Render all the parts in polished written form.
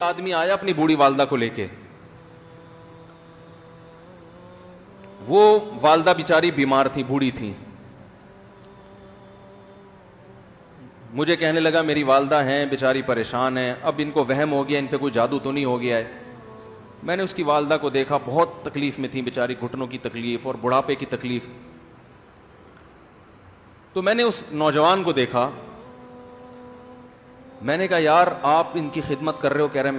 آدمی آیا اپنی بوڑھی والدہ کو لے کے, وہ والدہ بیچاری بیمار تھی, بوڑھی تھی. مجھے کہنے لگا میری والدہ ہیں بیچاری پریشان ہیں, اب ان کو وہم ہو گیا ان پہ کوئی جادو تو نہیں ہو گیا ہے. میں نے اس کی والدہ کو دیکھا, بہت تکلیف میں تھی بیچاری, گھٹنوں کی تکلیف اور بڑھاپے کی تکلیف. تو میں نے اس نوجوان کو دیکھا, میں نے کہا یار آپ ان کی خدمت کر رہے ہو؟ کہہ رہے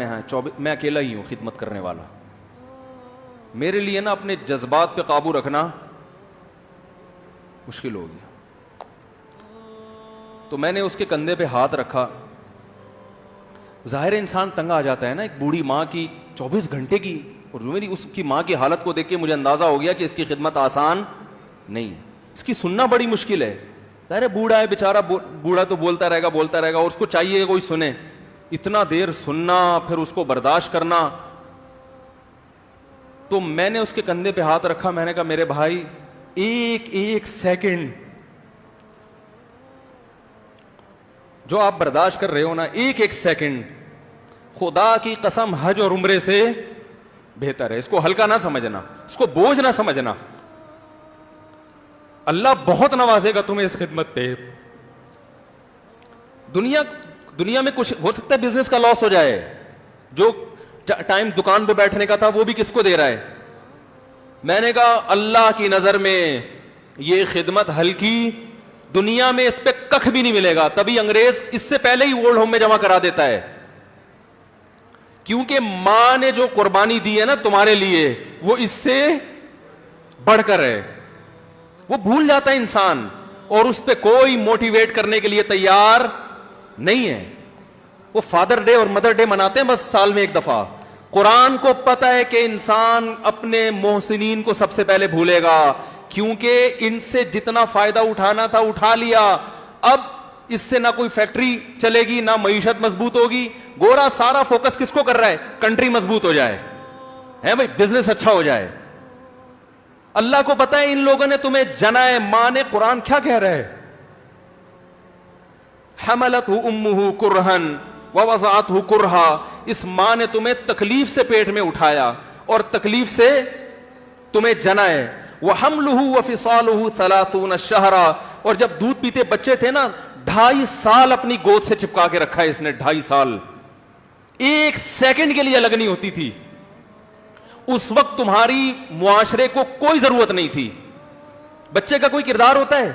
میں اکیلا ہی ہوں خدمت کرنے والا. میرے لیے نا اپنے جذبات پہ قابو رکھنا مشکل ہو گیا. تو میں نے اس کے کندھے پہ ہاتھ رکھا. ظاہر انسان تنگ آ جاتا ہے نا, ایک بوڑھی ماں کی 24 گھنٹے کی, اور میری اس کی ماں کی حالت کو دیکھ کے مجھے اندازہ ہو گیا کہ اس کی خدمت آسان نہیں ہے, اس کی سننا بڑی مشکل ہے. ظاہر بوڑھا ہے بیچارہ, بوڑھا تو بولتا رہے گا, اور اس کو چاہیے کہ کوئی سنے. اتنا دیر سننا, پھر اس کو برداشت کرنا. تو میں نے اس کے کندھے پہ ہاتھ رکھا, میں نے کہا میرے بھائی ایک سیکنڈ جو آپ برداشت کر رہے ہو نا, ایک سیکنڈ خدا کی قسم حج اور عمرے سے بہتر ہے. اس کو ہلکا نہ سمجھنا, اس کو بوجھ نہ سمجھنا. اللہ بہت نوازے گا تمہیں اس خدمت پہ. دنیا میں کچھ ہو سکتا ہے بزنس کا لاس ہو جائے, جو ٹائم دکان پہ بیٹھنے کا تھا وہ بھی کس کو دے رہا ہے. میں نے کہا اللہ کی نظر میں یہ خدمت ہلکی, دنیا میں اس پہ کخ بھی نہیں ملے گا. تبھی انگریز اس سے پہلے ہی اولڈ ہوم میں جمع کرا دیتا ہے, کیونکہ ماں نے جو قربانی دی ہے نا تمہارے لیے وہ اس سے بڑھ کر ہے. وہ بھول جاتا ہے انسان, اور اس پہ کوئی موٹیویٹ کرنے کے لیے تیار نہیں ہے. وہ فادر ڈے اور مدر ڈے مناتے ہیں بس سال میں ایک دفعہ. قرآن کو پتہ ہے کہ انسان اپنے محسنین کو سب سے پہلے بھولے گا, کیونکہ ان سے جتنا فائدہ اٹھانا تھا اٹھا لیا. اب اس سے نہ کوئی فیکٹری چلے گی, نہ معیشت مضبوط ہوگی. گورا سارا فوکس کس کو کر رہا ہے؟ کنٹری مضبوط ہو جائے, ہے بھائی, بزنس اچھا ہو جائے. اللہ کو پتہ ہے ان لوگوں نے تمہیں جنا ہے. ماں نے, قرآن کیا کہہ رہا ہے؟ حملتہ امہ کرہن ووضعتہ کرہا. اس ماں نے تمہیں تکلیف سے پیٹ میں اٹھایا اور تکلیف سے تمہیں جنا ہے. وحملہ وفصالہ 30 شہرا. اور جب دودھ پیتے بچے تھے نا, 2.5 سال اپنی گود سے چپکا کے رکھا ہے اس نے, 2.5 سال. ایک سیکنڈ کے لیے الگ نہیں ہوتی تھی. اس وقت تمہاری معاشرے کو کوئی ضرورت نہیں تھی. بچے کا کوئی کردار ہوتا ہے؟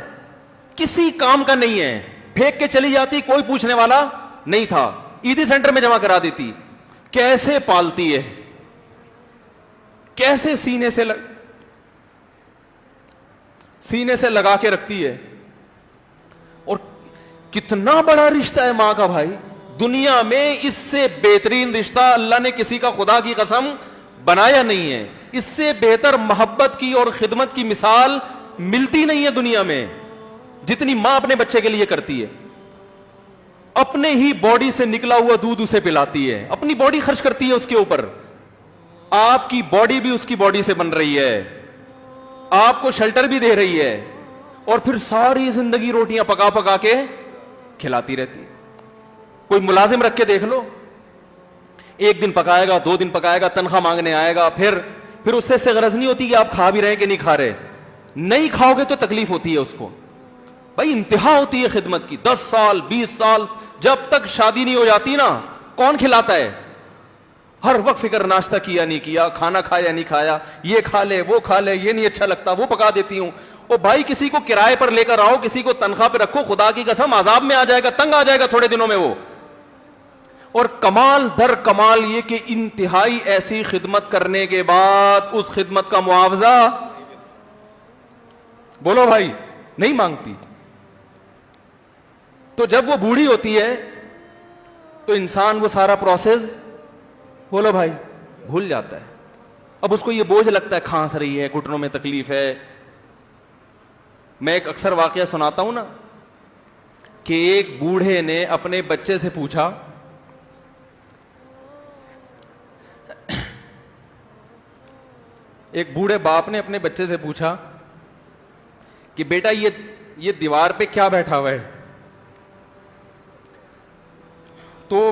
کسی کام کا نہیں ہے. پھینک کے چلی جاتی, کوئی پوچھنے والا نہیں تھا. عیدی سینٹر میں جمع کرا دیتی. کیسے پالتی ہے, کیسے سینے سے لگا کے رکھتی ہے. اور کتنا بڑا رشتہ ہے ماں کا بھائی. دنیا میں اس سے بہترین رشتہ اللہ نے کسی کا خدا کی قسم بنایا نہیں ہے. اس سے بہتر محبت کی اور خدمت کی مثال ملتی نہیں ہے دنیا میں, جتنی ماں اپنے بچے کے لیے کرتی ہے. اپنے ہی باڈی سے نکلا ہوا دودھ اسے پلاتی ہے, اپنی باڈی خرچ کرتی ہے اس کے اوپر. آپ کی باڈی بھی اس کی باڈی سے بن رہی ہے, آپ کو شیلٹر بھی دے رہی ہے, اور پھر ساری زندگی روٹیاں پکا پکا کے کھلاتی رہتی. کوئی ملازم رکھ کے دیکھ لو, 1 دن پکائے گا, 2 دن پکائے گا, تنخواہ مانگنے آئے گا, پھر اس سے غرض نہیں ہوتی کہ آپ کھا بھی رہے ہیں کہ نہیں کھا رہے. نہیں کھاؤ گے تو تکلیف ہوتی ہے اس کو. بھائی انتہا ہوتی ہے خدمت کی. 10 سال 20 سال جب تک شادی نہیں ہو جاتی نا, کون کھلاتا ہے؟ ہر وقت فکر, ناشتہ کیا نہیں کیا, کھانا کھایا نہیں کھایا, یہ کھا لے وہ کھا لے, یہ نہیں اچھا لگتا وہ پکا دیتی ہوں. او بھائی کسی کو کرائے پر لے کر آؤ, کسی کو تنخواہ پہ رکھو, خدا کی قسم عذاب میں آ جائے گا, تنگ آ جائے گا تھوڑے دنوں میں وہ. اور کمال در کمال یہ کہ انتہائی ایسی خدمت کرنے کے بعد اس خدمت کا معاوضہ, بولو بھائی, نہیں مانگتی. تو جب وہ بوڑھی ہوتی ہے تو انسان وہ سارا پروسیس, بولو بھائی, بھول جاتا ہے. اب اس کو یہ بوجھ لگتا ہے, کھانس رہی ہے, گھٹنوں میں تکلیف ہے. میں ایک اکثر واقعہ سناتا ہوں نا, کہ ایک بوڑھے نے اپنے بچے سے پوچھا, ایک بوڑھے باپ نے اپنے بچے سے پوچھا کہ بیٹا یہ دیوار پہ کیا بیٹھا ہوا ہے؟ تو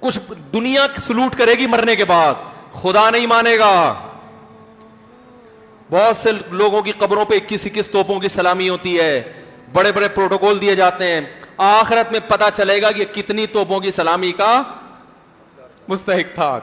کچھ دنیا سلوٹ کرے گی مرنے کے بعد، خدا نہیں مانے گا. بہت سے لوگوں کی قبروں پہ 21 توپوں کی سلامی ہوتی ہے، بڑے بڑے پروٹوکول دیے جاتے ہیں. آخرت میں پتا چلے گا کہ کتنی توپوں کی سلامی کا مستحق تھا.